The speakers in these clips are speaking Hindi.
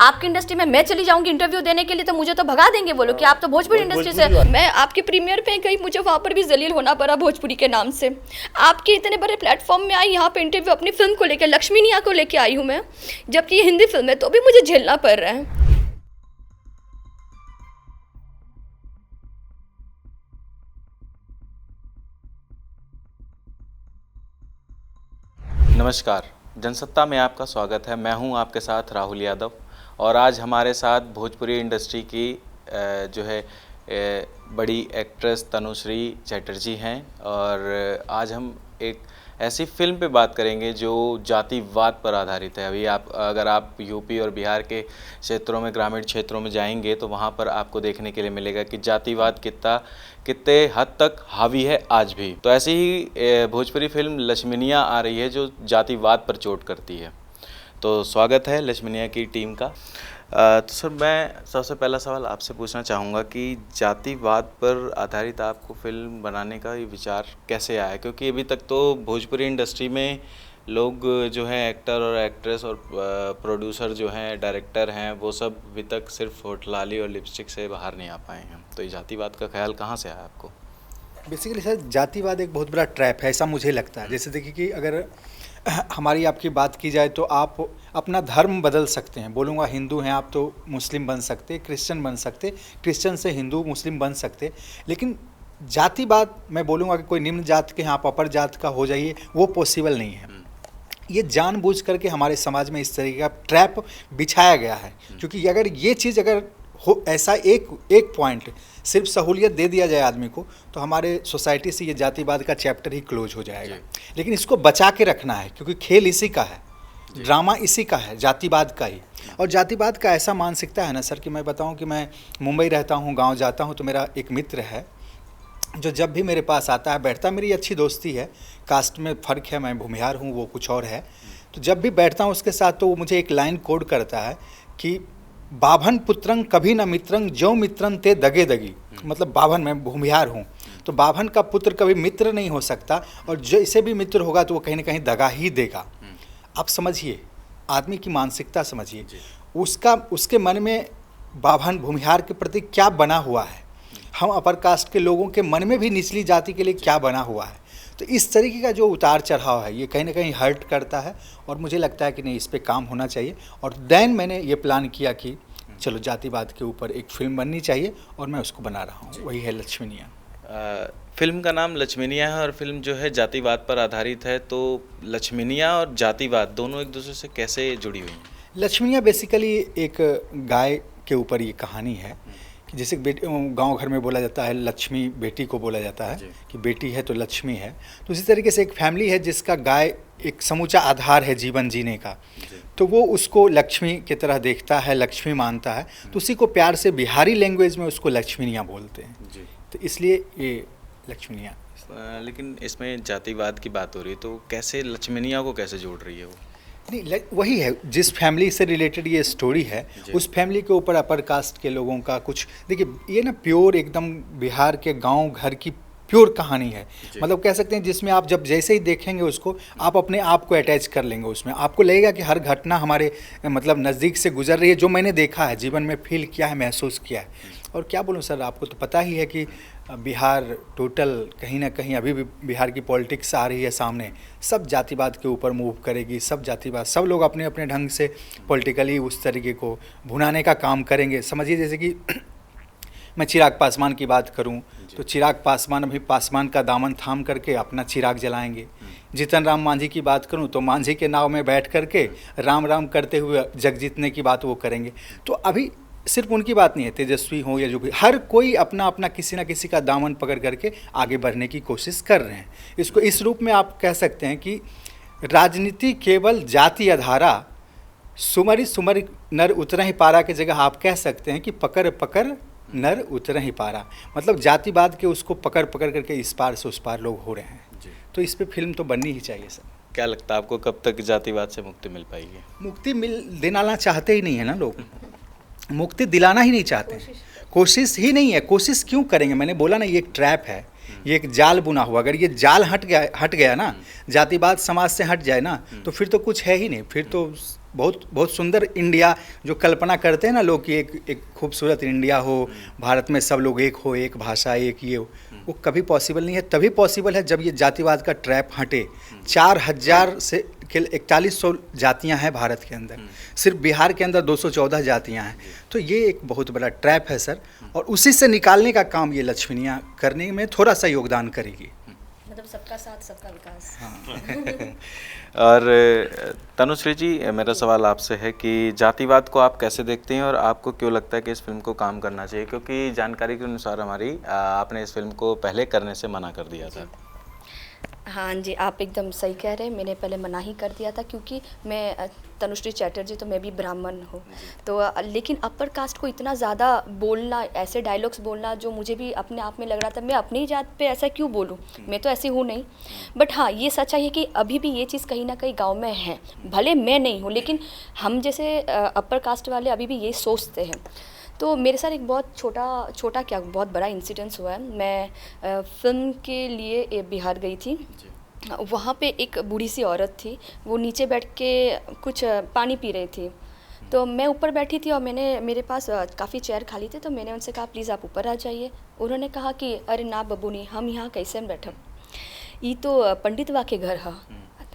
आपकी इंडस्ट्री में मैं चली जाऊंगी इंटरव्यू देने के लिए तो मुझे तो भगा देंगे वो लोग कि आप तो भोजपुरी इंडस्ट्री से। मैं आपकी प्रीमियर पे गई, मुझे वहाँ पर भी जलील होना पड़ा भोजपुरी के नाम से। आपके इतने बड़े प्लेटफॉर्म में आई, यहाँ पे इंटरव्यू अपनी फिल्म को लेकर, लक्ष्मीनिया को लेकर आई हूँ मैं, जबकि ये हिंदी फिल्म है तो भी मुझे झेलना पड़ रहा है। नमस्कार, जनसत्ता में आपका स्वागत है। मैं हूं आपके साथ राहुल यादव और आज हमारे साथ भोजपुरी इंडस्ट्री की जो है बड़ी एक्ट्रेस तनुश्री चटर्जी हैं और आज हम एक ऐसी फिल्म पे बात करेंगे जो जातिवाद पर आधारित है। अभी अगर आप यूपी और बिहार के क्षेत्रों में, ग्रामीण क्षेत्रों में जाएंगे तो वहाँ पर आपको देखने के लिए मिलेगा कि जातिवाद कितने हद तक हावी है आज भी। तो ऐसी ही भोजपुरी फिल्म लक्ष्मीनिया आ रही है जो जातिवाद पर चोट करती है। तो स्वागत है लक्ष्मीनिया की टीम का। तो सर, मैं सबसे पहला सवाल आपसे पूछना चाहूँगा कि जातिवाद पर आधारित आपको फिल्म बनाने का ये विचार कैसे आया? क्योंकि अभी तक तो भोजपुरी इंडस्ट्री में लोग जो हैं, एक्टर और एक्ट्रेस और प्रोड्यूसर जो हैं, डायरेक्टर हैं, वो सब अभी तक सिर्फ होठलाली और लिपस्टिक से बाहर नहीं आ पाए हैं। तो ये जातिवाद का ख्याल कहाँ से आया आपको? बेसिकली सर, जातिवाद एक बहुत बड़ा ट्रैप है, ऐसा मुझे लगता है। जैसे देखिए कि अगर हमारी आपकी बात की जाए तो आप अपना धर्म बदल सकते हैं। बोलूँगा हिंदू हैं आप तो मुस्लिम बन सकते, क्रिश्चियन बन सकते, क्रिश्चियन से हिंदू मुस्लिम बन सकते। लेकिन जातिवाद मैं बोलूँगा कि कोई निम्न जात के हैं आप अपर जात का हो जाइए, वो पॉसिबल नहीं है। ये जानबूझ करके हमारे समाज में इस तरीके का ट्रैप बिछाया गया है। क्योंकि अगर ये चीज़ अगर हो, ऐसा एक पॉइंट सिर्फ सहूलियत दे दिया जाए आदमी को, तो हमारे सोसाइटी से ये जातिवाद का चैप्टर ही क्लोज हो जाएगा। लेकिन इसको बचा के रखना है, क्योंकि खेल इसी का है, ड्रामा इसी का है, जातिवाद का ही। और जातिवाद का ऐसा मानसिकता है ना सर कि मैं बताऊं कि मैं मुंबई रहता हूं, गांव जाता हूं, तो मेरा एक मित्र है जो जब भी मेरे पास आता है, बैठता, मेरी अच्छी दोस्ती है, कास्ट में फ़र्क है, मैं भूमिहार हूँ, वो कुछ और है। तो जब भी बैठता हूँ उसके साथ तो वो मुझे एक लाइन कोड करता है कि बाभन पुत्रंग कभी न मित्रंग जो मित्रन ते दगे दगी। मतलब बाभन, मैं भूमिहार हूँ, तो बाभन का पुत्र कभी मित्र नहीं हो सकता, और जैसे भी मित्र होगा तो वो कहीं ना कहीं दगा ही देगा। आप समझिए, आदमी की मानसिकता समझिए, उसके मन में बाभन भूमिहार के प्रति क्या बना हुआ है, हम अपर कास्ट के लोगों के मन में भी निचली जाति के लिए क्या बना हुआ है। तो इस तरीके का जो उतार चढ़ाव है ये कहीं ना कहीं हर्ट करता है, और मुझे लगता है कि नहीं, इस पे काम होना चाहिए। और देन मैंने ये प्लान किया कि चलो जातिवाद के ऊपर एक फिल्म बननी चाहिए, और मैं उसको बना रहा हूँ, वही है लक्ष्मीनिया। फिल्म का नाम लक्ष्मीनिया है और फिल्म जो है जातिवाद पर आधारित है। तो लक्ष्मीनिया और जातिवाद दोनों एक दूसरे से कैसे जुड़ी हुई हैं? लक्ष्मीनिया बेसिकली एक गाय के ऊपर ये कहानी है कि जैसे गांव घर में बोला जाता है लक्ष्मी बेटी को बोला जाता है कि बेटी है तो लक्ष्मी है। तो उसी तरीके से एक फैमिली है जिसका गाय एक समूचा आधार है जीवन जीने का, तो वो उसको लक्ष्मी की तरह देखता है, लक्ष्मी मानता है, तो उसी को प्यार से बिहारी लैंग्वेज में उसको लक्ष्मीनिया बोलते हैं। तो इसलिए ये लक्ष्मीनिया। लेकिन इसमें जातिवाद की बात हो रही है तो कैसे लक्ष्मीनिया को कैसे जोड़ रही है वो? नहीं, वही है, जिस फैमिली से रिलेटेड ये स्टोरी है उस फैमिली के ऊपर अपर कास्ट के लोगों का कुछ, देखिए ये ना प्योर एकदम बिहार के गांव घर की प्योर कहानी है। मतलब कह सकते हैं जिसमें आप जब जैसे ही देखेंगे उसको, आप अपने आप को अटैच कर लेंगे उसमें। आपको लगेगा कि हर घटना हमारे मतलब नज़दीक से गुजर रही है, जो मैंने देखा है, जीवन में फील किया है, महसूस किया है। और क्या बोलूँ सर, आपको तो पता ही है कि बिहार टोटल कहीं ना कहीं अभी भी बिहार की पॉलिटिक्स आ रही है सामने, सब जातिवाद के ऊपर मूव करेगी, सब जातिवाद, सब लोग अपने अपने ढंग से पॉलिटिकली उस तरीके को भुनाने का काम करेंगे। समझिए जैसे कि मैं चिराग पासवान की बात करूं तो चिराग पासवान अभी पासवान का दामन थाम करके अपना चिराग जलाएंगे। जीतन राम मांझी की बात करूं तो मांझी के नाव में बैठ करके राम राम करते हुए जग जीतने की बात वो करेंगे। तो अभी सिर्फ उनकी बात नहीं है, तेजस्वी हो या जो भी, हर कोई अपना अपना किसी ना किसी का दामन पकड़ करके आगे बढ़ने की कोशिश कर रहे हैं। इसको इस रूप में आप कह सकते हैं कि राजनीति केवल जाति आधारा, सुमरि सुमरि नर उतर ही पारा की जगह आप कह सकते हैं कि पकड़ पकड़ नर उतर ही पारा। मतलब जातिवाद के उसको पकड़ पकड़ करके इस पार से उस पार लोग हो रहे हैं। तो इस पे फिल्म तो बननी ही चाहिए सर। क्या लगता है आपको कब तक जातिवाद से मुक्ति मिल पाएगी? मुक्ति दिलाना चाहते ही नहीं है ना लोग, मुक्ति दिलाना ही नहीं चाहते, कोशिश ही नहीं है। कोशिश क्यों करेंगे? मैंने बोला ना, ये एक ट्रैप है, ये एक जाल बुना हुआ। अगर ये जाल हट गया ना, जातिवाद समाज से हट जाए ना, तो फिर तो कुछ है ही नहीं। फिर तो बहुत बहुत सुंदर इंडिया जो कल्पना करते हैं ना लोग कि एक खूबसूरत इंडिया हो, भारत में सब लोग एक हो, एक भाषा, एक ये हो, वो कभी पॉसिबल नहीं है। तभी पॉसिबल है जब ये जातिवाद का ट्रैप हटे। 4000 से 4100 जातियां हैं भारत के अंदर, सिर्फ बिहार के अंदर 214 जातियां हैं। तो ये एक बहुत बड़ा ट्रैप है सर, और उसी से निकालने का काम ये लक्ष्मीनियाँ करने में थोड़ा सा योगदान करेगी। मतलब सबका साथ सबका विकास। और तनुश्री जी, मेरा सवाल आपसे है कि जातिवाद को आप कैसे देखते हैं और आपको क्यों लगता है कि इस फिल्म को काम करना चाहिए? क्योंकि जानकारी के अनुसार हमारी आपने इस फिल्म को पहले करने से मना कर दिया था। हाँ जी, आप एकदम सही कह रहे हैं। मैंने पहले मना ही कर दिया था क्योंकि मैं तनुश्री चैटर्जी, तो मैं भी ब्राह्मण हूँ, तो लेकिन अपर कास्ट को इतना ज़्यादा बोलना, ऐसे डायलॉग्स बोलना जो मुझे भी अपने आप में लग रहा था मैं अपनी ही जात पे ऐसा क्यों बोलूँ, मैं तो ऐसी हूँ नहीं। बट हाँ, ये सच्चाई है कि अभी भी ये चीज़ कहीं ना कहीं गाँव में है, भले मैं नहीं हूँ लेकिन हम जैसे अपर कास्ट वाले अभी भी यही सोचते हैं। तो मेरे साथ एक बहुत छोटा क्या बहुत बड़ा इंसिडेंस हुआ है। मैं फिल्म के लिए बिहार गई थी। वहाँ पे एक बूढ़ी सी औरत थी, वो नीचे बैठ के कुछ पानी पी रही थी। तो मैं ऊपर बैठी थी और मेरे पास काफ़ी चेयर खाली थे, तो मैंने उनसे कहा प्लीज़ आप ऊपर आ जाइए। उन्होंने कहा कि अरे ना बबूनी, हम यहाँ कैसे बैठे, ये तो पंडितवा के घर है,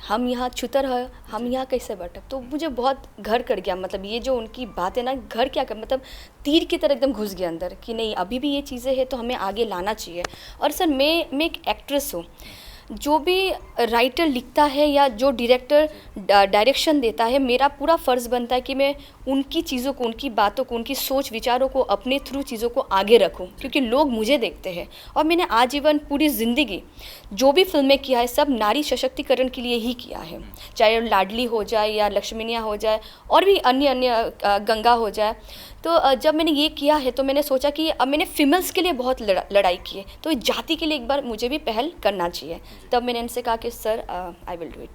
हम यहाँ छुतर है, हम यहाँ कैसे बैठे। तो मुझे बहुत घर कर गया, मतलब ये जो उनकी बात है ना, घर क्या कर, मतलब तीर की तरह एकदम घुस गया अंदर कि नहीं अभी भी ये चीज़ें हैं तो हमें आगे लाना चाहिए। और सर मैं एक एक्ट्रेस हूँ, जो भी राइटर लिखता है या जो डायरेक्टर डायरेक्शन देता है, मेरा पूरा फ़र्ज़ बनता है कि मैं उनकी चीज़ों को, उनकी बातों को, उनकी सोच विचारों को अपने थ्रू चीज़ों को आगे रखूं, क्योंकि लोग मुझे देखते हैं। और मैंने आजीवन पूरी ज़िंदगी जो भी फिल्में किया है सब नारी सशक्तिकरण के लिए ही किया है, चाहे लाडली हो जाए या लक्ष्मीनिया हो जाए और भी अन्य गंगा हो जाए। तो जब मैंने ये किया है तो मैंने सोचा कि अब मैंने फीमेल्स के लिए बहुत लड़ाई की है, तो जाति के लिए एक बार मुझे भी पहल करना चाहिए। तब मैंने इनसे कहा कि sir I will do it.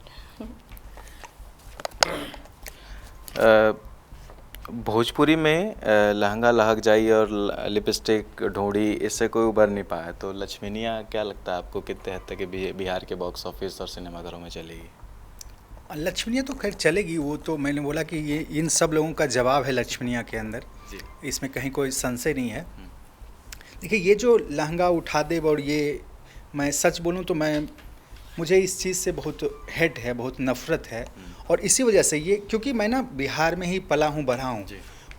Bhojpuri में लहंगा लहक जाई और लिपस्टिक ढूंढी, इससे कोई उबर नहीं पाया, तो लक्ष्मीनिया क्या लगता है आपको कितने हद तक बिहार के बॉक्स ऑफिस और सिनेमाघरों में चलेगी? लक्ष्मीनिया तो खैर चलेगी, वो तो मैंने बोला कि ये इन सब लोगों का जवाब है लक्ष्मीनिया के अंदर, इसमें कहीं कोई संशय नहीं है। देखिए ये जो लहंगा उठा दे, और ये मैं सच बोलूं तो मुझे इस चीज़ से बहुत हेट है, बहुत नफ़रत है। और इसी वजह से ये, क्योंकि मैं ना बिहार में ही पला हूँ बढ़ा हूँ,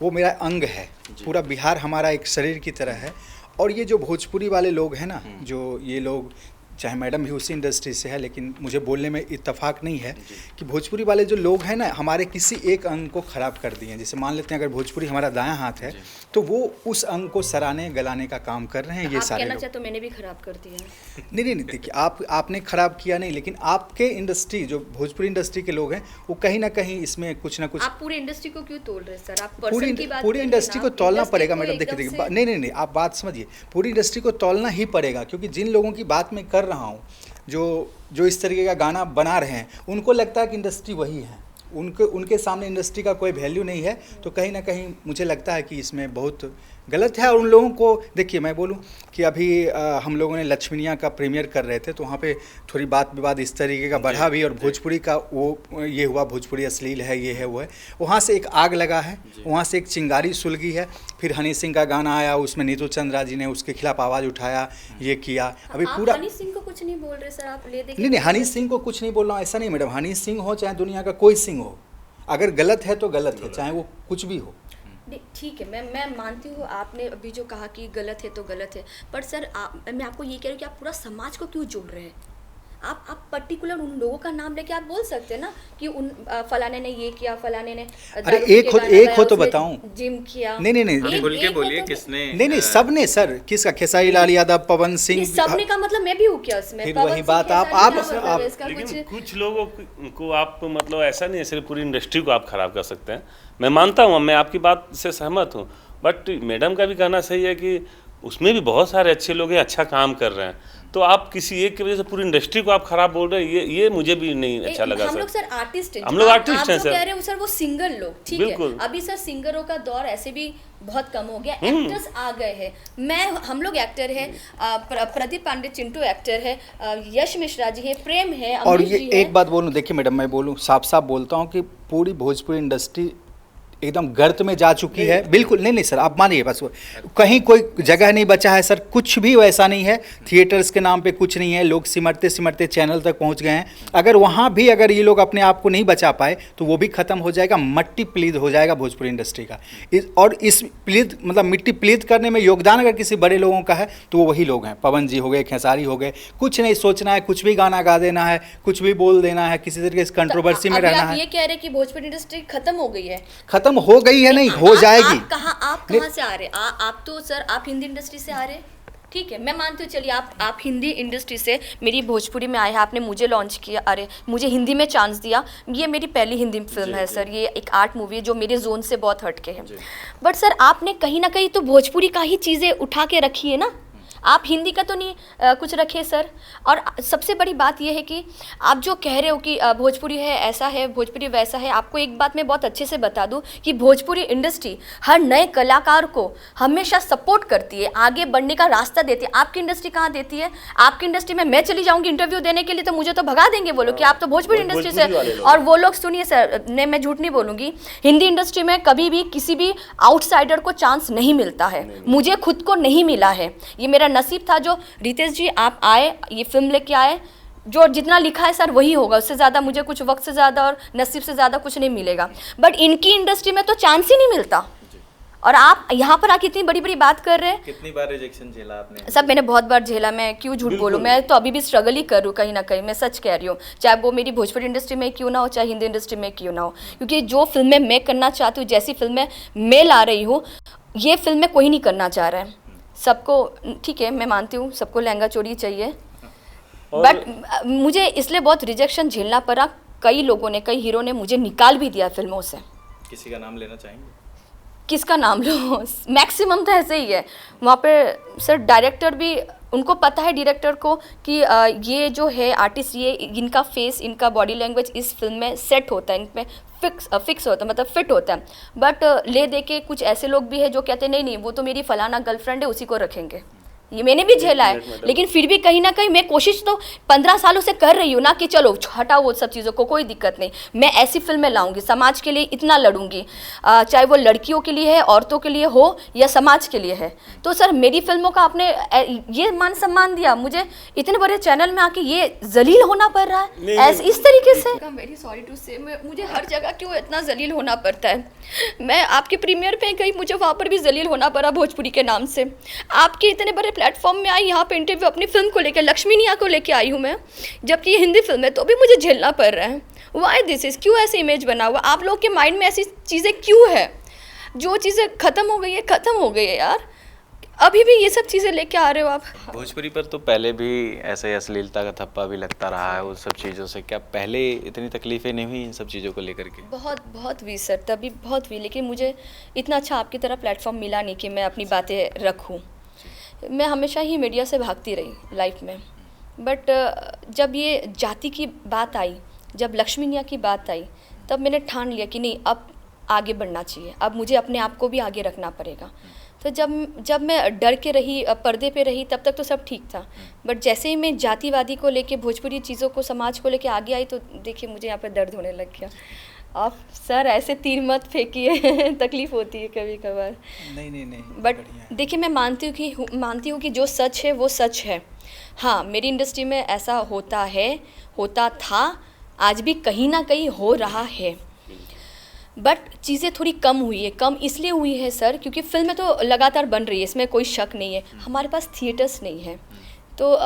वो मेरा अंग है, पूरा बिहार हमारा एक शरीर की तरह है। और ये जो भोजपुरी वाले लोग हैं ना, जो ये लोग, चाहे मैडम भी उसी इंडस्ट्री से है, लेकिन मुझे बोलने में इत्तेफाक नहीं है कि भोजपुरी वाले जो लोग हैं ना, हमारे किसी एक अंग को ख़राब कर दिए हैं। जैसे मान लेते हैं अगर भोजपुरी हमारा दायां हाथ है तो वो उस अंग को सराहने गलाने का काम कर रहे हैं ये सारे लोग। तो मैंने भी ख़राब कर दिया। नहीं, देखिए आपने ख़राब किया नहीं, लेकिन आपके इंडस्ट्री, जो भोजपुरी इंडस्ट्री के लोग हैं, वो कहीं ना कहीं इसमें कुछ ना कुछ। आप पूरी इंडस्ट्री को क्यों तोल रहे सर? आप पूरी इंडस्ट्री को तोलना पड़ेगा मैडम। देखिए नहीं, आप बात समझिए, पूरी इंडस्ट्री को तोलना ही पड़ेगा, क्योंकि जिन लोगों की बात मैं कर रहा हूँ, जो इस तरीके का गाना बना रहे हैं, उनको लगता है कि इंडस्ट्री वही है, उनके सामने इंडस्ट्री का कोई वैल्यू नहीं है। तो कहीं ना कहीं मुझे लगता है कि इसमें बहुत गलत है। और उन लोगों को देखिए, मैं बोलूं कि अभी हम लोगों ने लक्ष्मीनिया का प्रीमियर कर रहे थे, तो वहाँ पे थोड़ी बात विवाद इस तरीके का बढ़ा भी, और भोजपुरी का वो ये हुआ, भोजपुरी अश्लील है, ये है वो है। वहाँ से एक आग लगा है, वहाँ से एक चिंगारी सुलगी है। फिर हनी सिंह का गाना आया, उसमें नीतू चंद्रा जी ने उसके खिलाफ आवाज़ उठाया, ये किया। अभी पूरा हनी सिंह को कुछ नहीं बोल रहे सर, आप ले देखिए। नहीं, हनी सिंह को कुछ नहीं बोल रहा हूँ, ऐसा नहीं मैडम। हनी सिंह हो चाहे दुनिया का कोई सिंह हो, अगर गलत है तो गलत है, चाहे वो कुछ भी हो। ठीक है, मैं मानती हूँ आपने अभी जो कहा कि गलत है तो गलत है, पर सर मैं आपको ये कह रही हूँ कि आप पूरा समाज को क्यों जोड़ रहे हैं? आप पर्टिकुलर उन लोगों का नाम लेके आप बोल सकते हैं ना कि उन फलाने ने ये किया, फलाने ने। अरे एक हो तो बताऊं, जिम किया। नहीं, खुल के बोलिए किसने? नहीं, सबने सर, किसका? खेसारी लाल यादव, पवन सिंह, सबने का मतलब मैं भी हूँ क्या उसमें? फिर वही बात आप लेकिन कुछ लोगों को आप मतलब ऐसा नहीं है सिर्फ पूरी इंडस्ट्री को आप खराब कर सकते हैं। मैं मानता हूँ, मैं आपकी बात से सहमत हूँ, बट मैडम का भी कहना सही है कि उसमें भी बहुत सारे अच्छे लोग हैं, अच्छा काम कर रहे हैं। तो आप किसी एक की वजह से पूरी इंडस्ट्री को आप खराब बोल रहे हैं, ये मुझे भी नहीं अच्छा लगा हम सर। लोग सर आर्टिस्ट हैं, हम लोग आर्टिस्ट हैं आप जो कह रहे हो सर वो सिंगर लोग, ठीक है। अभी सर सिंगरों का दौर ऐसे भी बहुत कम हो गया, एक्टर्स आ गए हैं। हम लोग एक्टर हैं, प्रदीप पांडे चिंटू एक्टर है, यश मिश्रा जी है, प्रेम है, और अमरीश ये जी है। एक बात बोलूं, देखिए मैडम, मैं बोलूं साफ साफ बोलता हूं कि पूरी भोजपुरी इंडस्ट्री एकदम गर्त में जा चुकी है। बिल्कुल नहीं सर, आप मानिए, बस कहीं कोई जगह नहीं बचा है सर, कुछ भी वैसा नहीं है। थिएटर्स के नाम पे कुछ नहीं है, लोग सिमटते सिमटते चैनल तक पहुंच गए हैं। अगर वहाँ भी अगर ये लोग अपने आप को नहीं बचा पाए तो वो भी ख़त्म हो जाएगा, मट्टी प्लीद हो जाएगा भोजपुरी इंडस्ट्री का। और इस प्लीद मतलब मिट्टी प्लीद करने में योगदान अगर किसी बड़े लोगों का है तो वो वही लोग हैं, पवन जी हो गए, खेसारी हो गए। कुछ नहीं सोचना है, कुछ भी गाना गा देना है, कुछ भी बोल देना है, किसी तरीके से कंट्रोवर्सी में रहना है। ये कह रहे हैं कि भोजपुरी इंडस्ट्री खत्म हो गई है? खत्म हो गई है नहीं, हो जाएगी। आप कहाँ से आ रहे? आप तो सर आप हिंदी इंडस्ट्री से आ रहे हैं, ठीक है, मैं मानती हूँ। चलिए आप हिंदी इंडस्ट्री से, मेरी भोजपुरी में आए हैं, आपने मुझे लॉन्च किया, अरे मुझे हिंदी में चांस दिया। ये मेरी पहली हिंदी फिल्म है सर, ये एक आर्ट मूवी है जो मेरे जोन से बहुत हटके है। बट सर आपने कहीं ना कहीं तो भोजपुरी का ही चीज़ें उठा के रखी है ना, आप हिंदी का तो नहीं कुछ रखे सर। और सबसे बड़ी बात यह है कि आप जो कह रहे हो कि भोजपुरी है ऐसा है, भोजपुरी वैसा है, आपको एक बात मैं बहुत अच्छे से बता दूं कि भोजपुरी इंडस्ट्री हर नए कलाकार को हमेशा सपोर्ट करती है, आगे बढ़ने का रास्ता देती है। आपकी इंडस्ट्री कहाँ देती है? आपकी इंडस्ट्री में मैं चली जाऊँगी इंटरव्यू देने के लिए तो मुझे तो भगा देंगे वो लोग कि आप तो भोजपुरी इंडस्ट्री से। और वो लोग, सुनिए सर, मैं झूठ नहीं बोलूँगी, हिंदी इंडस्ट्री में कभी भी किसी भी आउटसाइडर को चांस नहीं मिलता है, मुझे खुद को नहीं मिला है। ये मेरा नसीब था जो रितेश जी आप आए, ये फिल्म लेके आए, जो जितना लिखा है सर वही होगा, उससे ज़्यादा मुझे कुछ वक्त से ज़्यादा और नसीब से ज़्यादा कुछ नहीं मिलेगा। बट इनकी इंडस्ट्री में तो चांस ही नहीं मिलता, और आप यहाँ पर आके इतनी बड़ी बड़ी बात कर रहे हैं। कितनी बार रिजेक्शन झेला आपने? सब मैंने बहुत बार झेला, मैं क्यों झूठ बोलूँ, मैं तो अभी भी स्ट्रगल ही कर रही हूँ कहीं ना कहीं, मैं सच कह रही हूँ। चाहे वो मेरी भोजपुरी इंडस्ट्री में क्यों ना हो, चाहे हिंदी इंडस्ट्री में क्यों ना हो, क्योंकि जो फिल्में मैं करना चाहती हूँ, जैसी फिल्में मैं ला रही हूँ, ये फिल्में कोई नहीं करना चाह रहा है। सबको, ठीक है मैं मानती हूँ सबको लहंगा चोरी चाहिए, बट मुझे इसलिए बहुत रिजेक्शन झेलना पड़ा। कई लोगों ने, कई हीरो ने मुझे निकाल भी दिया फिल्मों से। किसी का नाम लेना चाहेंगे? किसका नाम लो? मैक्सिमम तो ऐसे ही है वहाँ पे सर। डायरेक्टर भी, उनको पता है डायरेक्टर को कि ये जो है आर्टिस्ट, ये इनका फेस, इनका बॉडी लैंग्वेज इस फिल्म में सेट होता है, इनमें फिक्स होता है, मतलब फिट होता है। बट ले दे के कुछ ऐसे लोग भी हैं जो कहते हैं नहीं नहीं वो तो मेरी फलाना गर्लफ्रेंड है, उसी को रखेंगे। ये मैंने भी झेला है, लेकिन फिर भी कहीं ना कहीं मैं कोशिश तो 15 सालों से कर रही हूँ ना कि चलो हटाओ वो सब चीज़ों को, कोई दिक्कत नहीं, मैं ऐसी फिल्में लाऊंगी, समाज के लिए इतना लड़ूंगी, चाहे वो लड़कियों के लिए है, औरतों के लिए हो या समाज के लिए है। तो सर मेरी फिल्मों का आपने ये मान सम्मान दिया, मुझे इतने बड़े चैनल में आके ये जलील होना पड़ रहा है ऐसे इस तरीके से। वेरी सॉरी टू से, मुझे हर जगह क्यों इतना जलील होना पड़ता है। मैं आपके प्रीमियर पे गई, मुझे वहाँ पर भी जलील होना पड़ा भोजपुरी के नाम से। आपके इतने बड़े प्लेटफॉर्म में आई, यहाँ पे इंटरव्यू अपनी फिल्म को लेकर, लक्ष्मी निया को लेकर आई हूँ मैं, जबकि ये हिंदी फिल्म है तो भी मुझे झेलना पड़ रहा है। वाई दिस इज, क्यों ऐसे इमेज बना हुआ आप लोग के माइंड में? ऐसी चीज़ें क्यों है? जो चीज़ें ख़त्म हो गई है ख़त्म हो गई है यार, अभी भी ये सब चीज़ें लेके आ रहे हो आप। भोजपुरी पर तो पहले भी ऐसे अश्लीलता का थप्पा भी लगता रहा है, उस सब चीज़ों से क्या पहले इतनी तकलीफें नहीं हुई इन सब चीज़ों को लेकर के? बहुत हुई सर, तभी बहुत हुई, लेकिन मुझे इतना अच्छा आपकी तरह प्लेटफॉर्म मिला नहीं कि मैं अपनी बातें रखूं। मैं हमेशा ही मीडिया से भागती रही लाइफ में, बट जब ये जाति की बात आई, जब लक्ष्मी निया की बात आई, तब मैंने ठान लिया कि नहीं अब आगे बढ़ना चाहिए, अब मुझे अपने आप को भी आगे रखना पड़ेगा। तो जब मैं डर के रही, पर्दे पे रही, तब तक तो सब ठीक था, बट जैसे ही मैं जातिवादी को लेके, भोजपुरी चीज़ों को, समाज को लेके आगे आई तो देखिए मुझे यहाँ पे दर्द होने लग गया। आप सर ऐसे तीर मत फेंकिए तकलीफ होती है कभी कभार। नहीं बट देखिए मैं मानती हूँ कि जो सच है वो सच है। हाँ मेरी इंडस्ट्री में ऐसा होता है, होता था, आज भी कहीं ना कहीं हो रहा है, बट चीज़ें थोड़ी कम हुई है। कम इसलिए हुई है सर क्योंकि फिल्में तो लगातार बन रही है, इसमें कोई शक नहीं है। हमारे पास थिएटर्स नहीं है, तो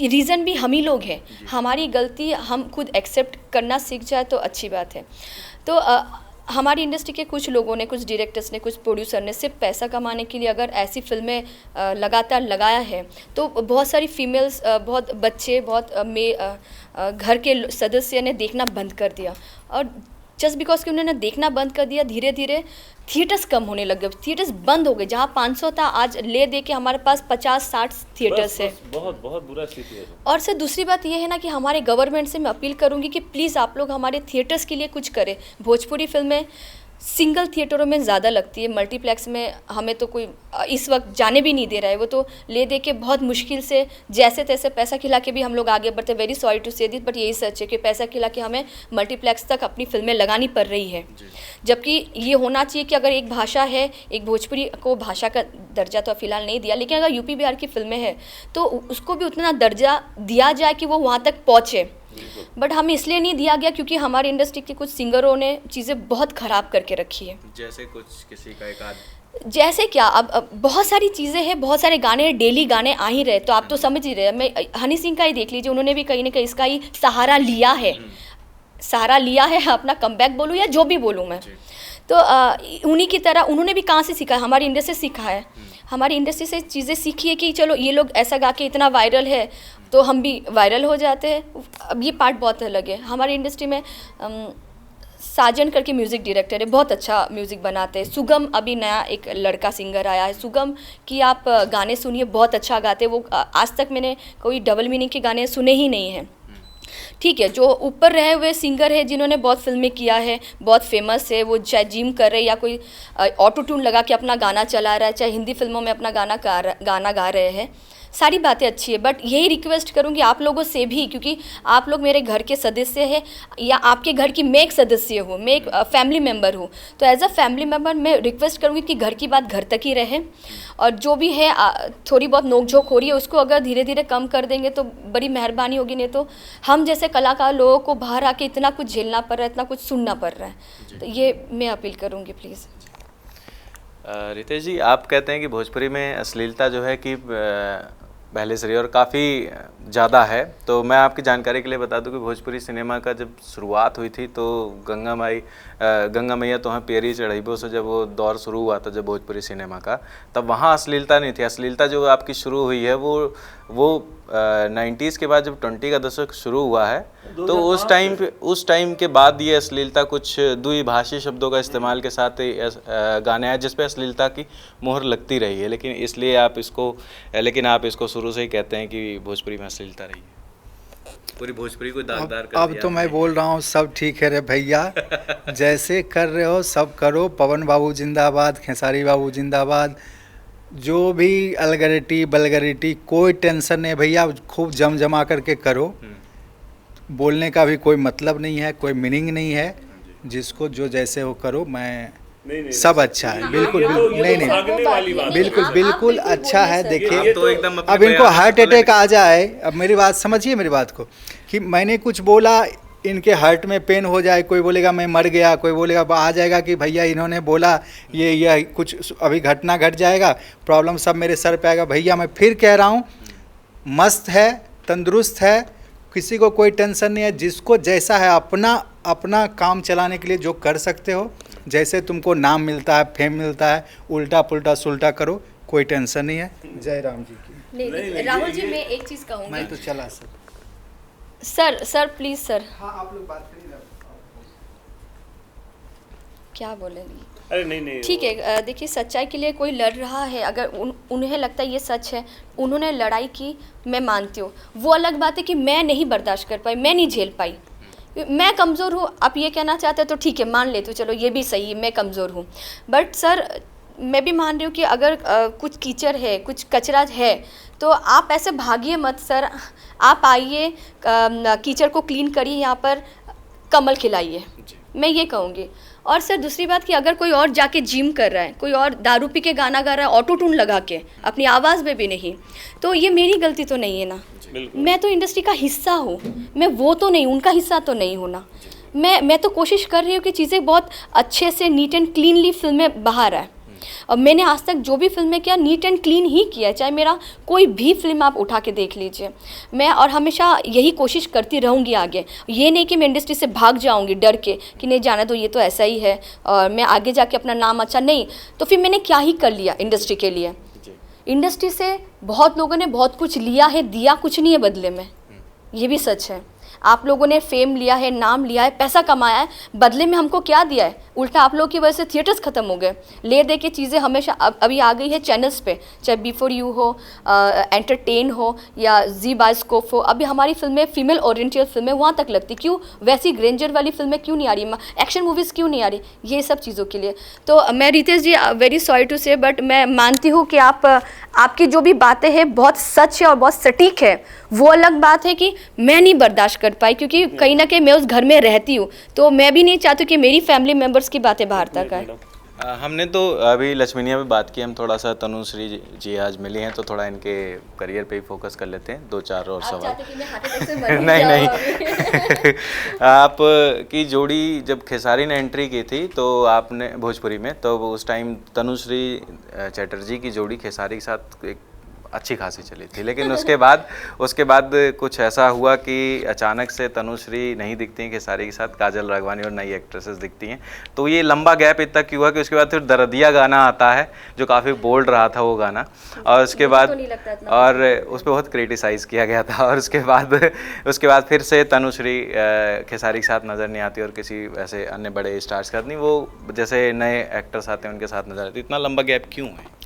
रीज़न भी हम ही लोग हैं। हमारी गलती हम खुद एक्सेप्ट करना सीख जाए तो अच्छी बात है। तो हमारी इंडस्ट्री के कुछ लोगों ने, कुछ डायरेक्टर्स ने, कुछ प्रोड्यूसर ने सिर्फ पैसा कमाने के लिए अगर ऐसी फिल्में लगातार लगाया है तो बहुत सारी फीमेल्स, बहुत बच्चे, बहुत घर के सदस्य ने देखना बंद कर दिया। और जस्ट बिकॉज कि उन्होंने देखना बंद कर दिया, धीरे धीरे थिएटर्स कम होने लग गए, थिएटर्स बंद हो गए। जहाँ 500 था, आज ले दे के हमारे पास 50-60 थिएटर्स है। बहुत बहुत बुरा स्थिति है। और सर दूसरी बात ये है ना कि हमारे गवर्नमेंट से मैं अपील करूँगी कि प्लीज़ आप लोग हमारे थिएटर्स के लिए कुछ करें। भोजपुरी फिल्में सिंगल थिएटरों में ज़्यादा लगती है, मल्टीप्लेक्स में हमें तो कोई इस वक्त जाने भी नहीं दे रहा है। वो तो ले दे के बहुत मुश्किल से जैसे तैसे पैसा खिला के भी हम लोग आगे बढ़ते। वेरी सॉरी टू से दिस, बट यही सच है कि पैसा खिला के हमें मल्टीप्लेक्स तक अपनी फिल्में लगानी पड़ रही है। जबकि ये होना चाहिए कि अगर एक भाषा है, एक भोजपुरी को भाषा का दर्जा तो फ़िलहाल नहीं दिया, लेकिन अगर यूपी बिहार की फिल्में हैं तो उसको भी उतना दर्जा दिया जाए कि वो वहाँ तक पहुँचे। बट हमें इसलिए नहीं दिया गया क्योंकि हमारी इंडस्ट्री के कुछ सिंगरों ने चीज़ें बहुत ख़राब करके रखी है। जैसे कुछ किसी का एक आध जैसे क्या, अब बहुत सारी चीज़ें हैं, बहुत सारे गाने, डेली गाने आ ही रहे, तो आप तो समझ ही रहे। मैं हनी सिंह का ही देख लीजिए, उन्होंने भी कहीं ना कहीं इसका ही सहारा लिया है, सहारा लिया है, अपना कमबैक बोलूँ या जो भी बोलूँ मैं। तो उन्हीं की तरह उन्होंने भी कहाँ से सीखा है? हमारी इंडस्ट्री से सीखा है। हमारी इंडस्ट्री से चीज़ें सीखी है कि चलो ये लोग ऐसा गा के इतना वायरल है तो हम भी वायरल हो जाते हैं। अब ये पार्ट बहुत अलग है। हमारी इंडस्ट्री में साजन करके म्यूज़िक डायरेक्टर है, बहुत अच्छा म्यूज़िक बनाते हैं। सुगम अभी नया एक लड़का सिंगर आया है, सुगम की आप गाने सुनिए, बहुत अच्छा गाते हैं वो। आज तक मैंने कोई डबल मीनिंग के गाने सुने ही नहीं हैं। ठीक है, जो ऊपर रहे हुए सिंगर है जिन्होंने बहुत फिल्में किया है, बहुत फेमस है, वो चाहे जिम कर रहे या कोई ऑटो ट्यून लगा के अपना गाना चला रहा है, चाहे हिंदी फिल्मों में अपना गाना गा रहे हैं, सारी बातें अच्छी है। बट यही रिक्वेस्ट करूँगी आप लोगों से भी, क्योंकि आप लोग मेरे घर के सदस्य हैं या आपके घर की मैं एक सदस्य हूँ, मैं एक फैमिली मेम्बर हूँ। तो एज अ फैमिली मेम्बर मैं रिक्वेस्ट करूँगी कि घर की बात घर तक ही रहे, और जो भी है थोड़ी बहुत नोकझोंक हो रही है उसको अगर धीरे धीरे कम कर देंगे तो बड़ी मेहरबानी होगी। नहीं तो हम जैसे कलाकार लोगों को बाहर आके इतना कुछ झेलना पड़ रहा है, इतना कुछ सुनना पड़ रहा है। तो ये मैं अपील करूँगी प्लीज़। रितेश जी, आप कहते हैं कि भोजपुरी में अश्लीलता जो है कि पहले से रही और काफ़ी ज़्यादा है। तो मैं आपकी जानकारी के लिए बता दूं कि भोजपुरी सिनेमा का जब शुरुआत हुई थी तो गंगा मैया तो हाँ पेरी चढ़ाइबों से जब वो दौर शुरू हुआ था जब भोजपुरी सिनेमा का, तब वहाँ अश्लीलता नहीं थी। अश्लीलता जो आपकी शुरू हुई है वो 90s के बाद जब 20 का दशक शुरू हुआ है तो उस टाइम के बाद ये अश्लीलता कुछ द्विभाषी शब्दों का इस्तेमाल के साथ गाने आए जिस पे अश्लीलता की मोहर लगती रही है। लेकिन आप इसको शुरू से ही कहते हैं कि भोजपुरी में अश्लीलता रही है, पूरी भोजपुरी को दागदार कर अब दिया। तो मैं बोल रहा हूँ सब ठीक है रे भैया, जैसे कर रहे हो सब करो। पवन बाबू जिंदाबाद, खेसारी बाबू जिंदाबाद, जो भी अलगरिटी बलगरिटी कोई टेंशन नहीं भैया, खूब जमा करके करो। बोलने का भी कोई मतलब नहीं है, कोई मीनिंग नहीं है, जिसको जो जैसे हो करो। मैं नहीं, सब अच्छा है, बिल्कुल बिल्कुल अच्छा है। देखिए तो एकदम अब इनको हार्ट अटैक आ जाए, अब मेरी बात समझिए, मेरी बात को, कि मैंने कुछ बोला इनके हार्ट में पेन हो जाए, कोई बोलेगा मैं मर गया, कोई बोलेगा आ जाएगा कि भैया इन्होंने बोला ये कुछ अभी घटना घट जाएगा, प्रॉब्लम सब मेरे सर पे आएगा। भैया मैं फिर कह रहा हूँ, मस्त है, तंदुरुस्त है, किसी को कोई टेंशन नहीं है। जिसको जैसा है अपना काम चलाने के लिए जो कर सकते हो, जैसे तुमको नाम मिलता है, फेम मिलता है, उल्टा पुल्टा सुल्टा करो, कोई टेंशन नहीं है। जय राम जी की। नहीं, राहुल जी मैं एक चीज़ कहूँगी। मैं तो चला सर प्लीज़ सर। हाँ आप लोग बात करिए। क्या बोलेंगे? अरे नहीं ठीक है, देखिए सच्चाई के लिए कोई लड़ रहा है, अगर उन्हें लगता है ये सच है, उन्होंने लड़ाई की, मैं मानती हूँ। वो अलग बात है कि मैं नहीं बर्दाश्त कर पाई, मैं नहीं झेल पाई, मैं कमज़ोर हूँ। आप ये कहना चाहते हैं तो ठीक है, मान ले तो चलो ये भी सही है, मैं कमज़ोर हूँ। बट सर मैं भी मान रही हूँ कि अगर कुछ कीचड़ है, कुछ कचरा है, तो आप ऐसे भागिए मत सर। आप आइए, कीचड़ को क्लीन करिए, यहाँ पर कमल खिलाइए, मैं ये कहूँगी। और सर दूसरी बात कि अगर कोई और जाके जिम कर रहा है, कोई और दारू पी के गाना गा रहा है ऑटो ट्यून लगा के, अपनी आवाज़ में भी नहीं, तो ये मेरी गलती तो नहीं है ना। मैं तो इंडस्ट्री का हिस्सा हूँ, मैं वो तो नहीं, उनका हिस्सा तो नहीं हूँ ना। मैं तो कोशिश कर रही हूँ कि चीज़ें बहुत अच्छे से नीट एंड क्लीनली फिल्में बाहर आए। और मैंने आज तक जो भी फिल्में किया नीट एंड क्लीन ही किया, चाहे मेरा कोई भी फिल्म आप उठा के देख लीजिए। मैं और हमेशा यही कोशिश करती रहूँगी आगे। ये नहीं कि मैं इंडस्ट्री से भाग जाऊँगी डर के कि नहीं जाना तो ये तो ऐसा ही है और मैं आगे जाके अपना नाम अच्छा नहीं, तो फिर मैंने क्या ही कर लिया इंडस्ट्री के लिए। इंडस्ट्री से बहुत लोगों ने बहुत कुछ लिया है, दिया कुछ नहीं है बदले में, ये भी सच है। आप लोगों ने फेम लिया है, नाम लिया है, पैसा कमाया है, बदले में हमको क्या दिया है? उल्टा आप लोगों की वजह से थिएटर्स ख़त्म हो गए। ले दे के चीज़ें हमेशा अभी आ गई है चैनल्स पे, चाहे बिफोर यू हो, एंटरटेन हो या जी बायोस्कोप हो। अभी हमारी फिल्में फीमेल ओरिएंटेड फिल्में वहाँ तक लगती, क्यों? वैसी ग्रेंजर वाली फिल्में क्यों नहीं आ रही, एक्शन मूवीज़ क्यों नहीं आ रही? ये सब चीज़ों के लिए तो मैं रितेश जी वेरी सॉरी टू से, बट मैं मानती हूँ कि आपकी जो भी बातें हैं बहुत सच है और बहुत सटीक है। वो अलग बात है कि मैं नहीं बर्दाश्त कर पाई, क्योंकि कहीं ना कहीं मैं उस घर में रहती हूँ, तो मैं भी नहीं चाहती कि मेरी फैमिली मेम्बर्स की बातें बाहर तक आए। हमने तो अभी लक्ष्मीनिया पे बात की, हम थोड़ा सा तनुश्री जी आज मिली हैं तो थोड़ा इनके करियर पे ही फोकस कर लेते हैं, 2-4 और सवाल। नहीं नहीं आप की जोड़ी जब खेसारी ने एंट्री की थी तो आपने भोजपुरी में, तो उस टाइम तनुश्री चैटर्जी की जोड़ी खेसारी के साथ एक अच्छी खासी चली थी, लेकिन उसके बाद कुछ ऐसा हुआ कि अचानक से तनुश्री नहीं दिखती हैं खेसारी के साथ, काजल राघवानी और नई एक्ट्रेसेस दिखती हैं। तो ये लंबा गैप इतना क्यों हुआ कि उसके बाद फिर दरदिया गाना आता है जो काफ़ी बोल्ड रहा था वो गाना, और उसके बाद और उस पर बहुत क्रिटिसाइज़ किया गया था, और उसके बाद फिर से तनुश्री खेसारी के साथ नज़र नहीं आती और किसी ऐसे अन्य बड़े स्टार्स के साथ नहीं, वो जैसे नए एक्टर्स आते हैं उनके साथ नज़र आती। इतना लंबा गैप क्यों है?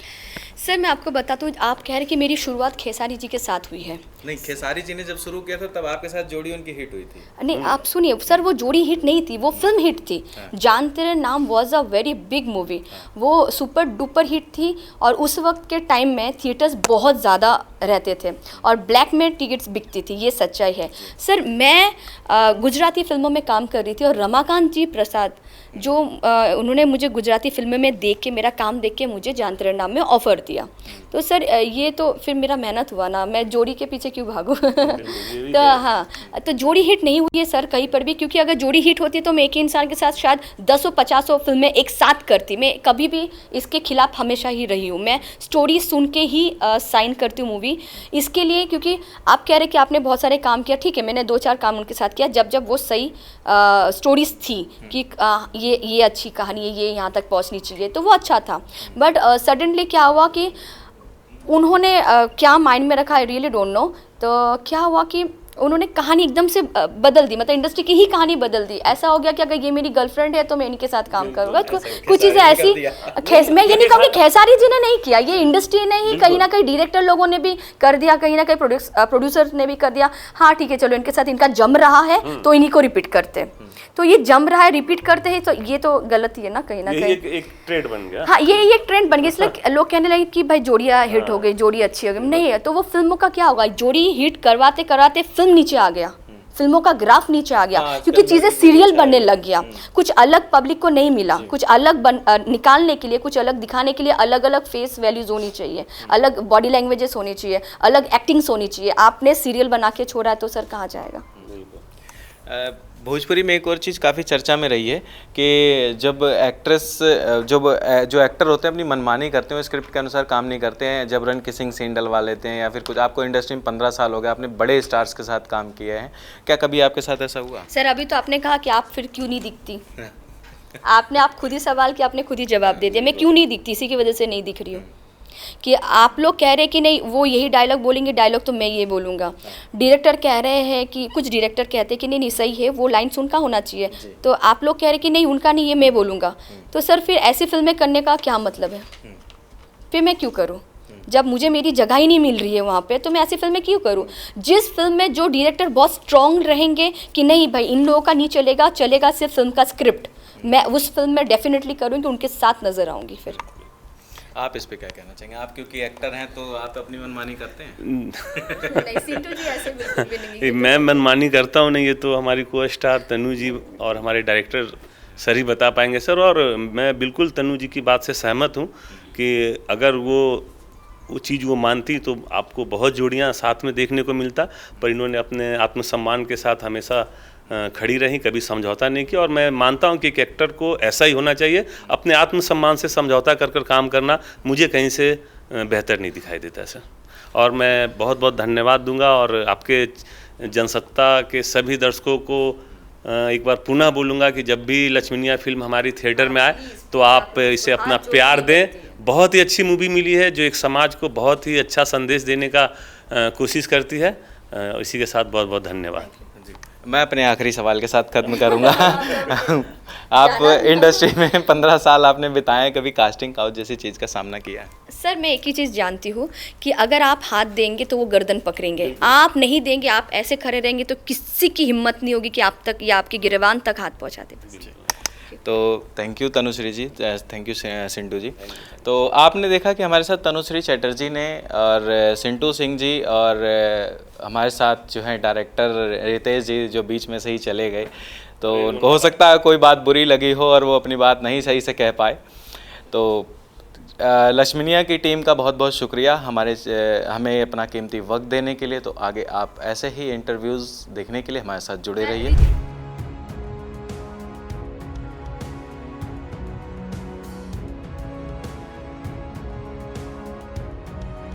सर मैं आपको बताता हूँ, आप कह रहे हैं कि मेरी शुरुआत खेसारी जी के साथ हुई है। नहीं, खेसारी जी ने जब शुरू किया था तब आपके साथ जोड़ी उनकी हिट हुई थी। नहीं, आप सुनिए सर, वो जोड़ी हिट नहीं थी, वो फिल्म हिट थी। जान तेरे नाम was a very big movie, वो सुपर डुपर हिट थी, और उस वक्त के टाइम में थिएटर्स बहुत ज़्यादा रहते थे और ब्लैक में टिकट्स बिकती थी, ये सच्चाई है। सर मैं गुजराती फिल्मों में काम कर रही थी, और रमाकांत जी प्रसाद जो उन्होंने मुझे गुजराती फिल्मों में देख के, मेरा काम देख के मुझे जान तेरे नाम में ऑफ़र दिया। तो सर ये तो फिर मेरा मेहनत हुआ ना, मैं जोड़ी के पीछे क्यों भागूं? तो हाँ, तो जोड़ी हिट नहीं हुई है सर कहीं पर भी, क्योंकि अगर जोड़ी हिट होती तो मैं एक ही इंसान के साथ शायद 10-50 फिल्में एक साथ करती। मैं कभी भी इसके खिलाफ हमेशा ही रही हूँ, मैं स्टोरी सुन के ही साइन करती हूँ मूवी। इसके लिए क्योंकि आप कह रहे कि आपने बहुत सारे काम किया, ठीक है, मैंने 2-4 काम उनके साथ किया जब वो सही स्टोरीज थी कि ये अच्छी कहानी है, ये यहाँ तक पहुँचनी चाहिए, तो वो अच्छा था। बट सडनली क्या हुआ कि उन्होंने क्या माइंड में रखा, आई रियली डोंट नो। तो क्या हुआ कि उन्होंने कहानी एकदम से बदल दी, मतलब इंडस्ट्री की ही कहानी बदल दी। ऐसा हो गया कि अगर ये मेरी गर्लफ्रेंड है तो मैं इन्हीं के साथ काम करूँगा। कुछ चीज़ें ऐसी मैं ये नहीं कहूँगी खेसारी जी ने नहीं किया, ये इंडस्ट्री ने ही कहीं ना कहीं डायरेक्टर लोगों ने भी कर दिया, कहीं ना कहीं प्रोड्यूसर ने भी कर दिया। हाँ ठीक है, चलो इनके साथ इनका जम रहा है तो इन्हीं को रिपीट करते हैं। तो ये जम रहा है, रिपीट करते हैं, तो ये तो गलती है ना कहीं ना कहीं। एक ट्रेंड बन गया। हाँ, ये एक ट्रेंड बन गया, इसलिए लोग कहने लगे कि भाई जोड़ियाँ हिट हो गई, जोड़ी अच्छी हो गई। नहीं है, तो वो फिल्मों का क्या होगा, जोड़ी हिट करवाते करवाते फिल्म नीचे आ गया, फिल्मों का ग्राफ नीचे आ गया, क्योंकि चीज़ें सीरियल बनने लग गया। कुछ अलग पब्लिक को नहीं मिला, कुछ अलग निकालने के लिए, कुछ अलग दिखाने के लिए अलग अलग फेस वैल्यूज होनी चाहिए, अलग बॉडी लैंग्वेजेस होनी चाहिए, अलग एक्टिंग्स होनी चाहिए। आपने सीरियल बना के छोड़ा है तो सर कहाँ जाएगा? भोजपुरी में एक और चीज़ काफ़ी चर्चा में रही है कि जब जो एक्टर होते हैं अपनी मनमानी करते हैं, स्क्रिप्ट के अनुसार काम नहीं करते हैं, जबरन किसिंग सीन डलवा लेते हैं, या फिर कुछ। आपको इंडस्ट्री में 15 साल हो गए, आपने बड़े स्टार्स के साथ काम किया है, क्या कभी आपके साथ ऐसा हुआ? सर अभी तो आपने कहा कि आप फिर क्यों नहीं दिखती। आप खुद ही सवाल किया, आपने खुद ही जवाब दे दिया। मैं क्यों नहीं दिखती, इसी की वजह से नहीं दिख रही हूँ कि आप लोग कह रहे हैं कि नहीं वो यही डायलॉग बोलेंगे, डायलॉग तो मैं ये बोलूँगा। डायरेक्टर कह रहे हैं कि कुछ डायरेक्टर कहते हैं कि नहीं सही है, वो लाइन्स उनका होना चाहिए, तो आप लोग कह रहे हैं कि नहीं उनका नहीं, ये मैं बोलूँगा। तो सर फिर ऐसी फिल्में करने का क्या मतलब है? फिर मैं क्यों करूँ जब मुझे मेरी जगह ही नहीं मिल रही है वहाँ पे? तो मैं ऐसी फिल्में क्यों करूँ? जिस फिल्म में जो डायरेक्टर बहुत स्ट्रॉन्ग रहेंगे कि नहीं भाई इन लोगों का नहीं चलेगा, चलेगा सिर्फ फिल्म का स्क्रिप्ट, मैं उस फिल्म में डेफिनेटली करूँगी, उनके साथ नजर आऊँगी। फिर आप इस पे क्या कहना चाहेंगे? आप क्योंकि एक्टर हैं तो आप अपनी मनमानी करते हैं? नहीं, सिंटू जी ऐसे बिल्कुल भी नहीं। मैं मनमानी करता हूँ नहीं, ये तो हमारी को स्टार तनु जी और हमारे डायरेक्टर सर ही बता पाएंगे सर। और मैं बिल्कुल तनु जी की बात से सहमत हूँ कि अगर वो चीज़ वो मानती तो आपको बहुत जोड़ियाँ साथ में देखने को मिलता, पर इन्होंने अपने आत्मसम्मान के साथ हमेशा खड़ी रही, कभी समझौता नहीं किया। और मैं मानता हूं कि एक एक्टर को ऐसा ही होना चाहिए, अपने आत्मसम्मान से समझौता कर काम करना मुझे कहीं से बेहतर नहीं दिखाई देता सर। और मैं बहुत बहुत धन्यवाद दूंगा, और आपके जनसत्ता के सभी दर्शकों को एक बार पुनः बोलूँगा कि जब भी लक्ष्मीनिया फिल्म हमारी थिएटर में आए तो आप इसे अपना प्यार दें। बहुत ही अच्छी मूवी मिली है जो एक समाज को बहुत ही अच्छा संदेश देने का कोशिश करती है। इसी के साथ बहुत बहुत धन्यवाद। मैं अपने आखिरी सवाल के साथ खत्म करूंगा। आप इंडस्ट्री में 15 साल आपने बिताए, कभी कास्टिंग काउच जैसी चीज़ का सामना किया है? सर मैं एक ही चीज़ जानती हूँ कि अगर आप हाथ देंगे तो वो गर्दन पकड़ेंगे, आप नहीं देंगे, आप ऐसे खड़े रहेंगे तो किसी की हिम्मत नहीं होगी कि आप तक या आपकी गिरबान तक हाथ पहुँचा दे। तो thank you Tanushree ji, thank you Sintu ji. तो आपने देखा कि हमारे साथ तनुश्री चैटर्जी ने और सिंटू सिंह जी और हमारे साथ जो है डायरेक्टर रितेश जी जो बीच में से ही चले गए, तो उनको हो सकता है कोई बात बुरी लगी हो और वो अपनी बात नहीं सही से कह पाए। तो लक्ष्मीनिया की टीम का बहुत बहुत शुक्रिया हमें अपना कीमती वक्त देने के लिए। तो आगे आप ऐसे ही इंटरव्यूज़ देखने के लिए हमारे साथ जुड़े रहिए।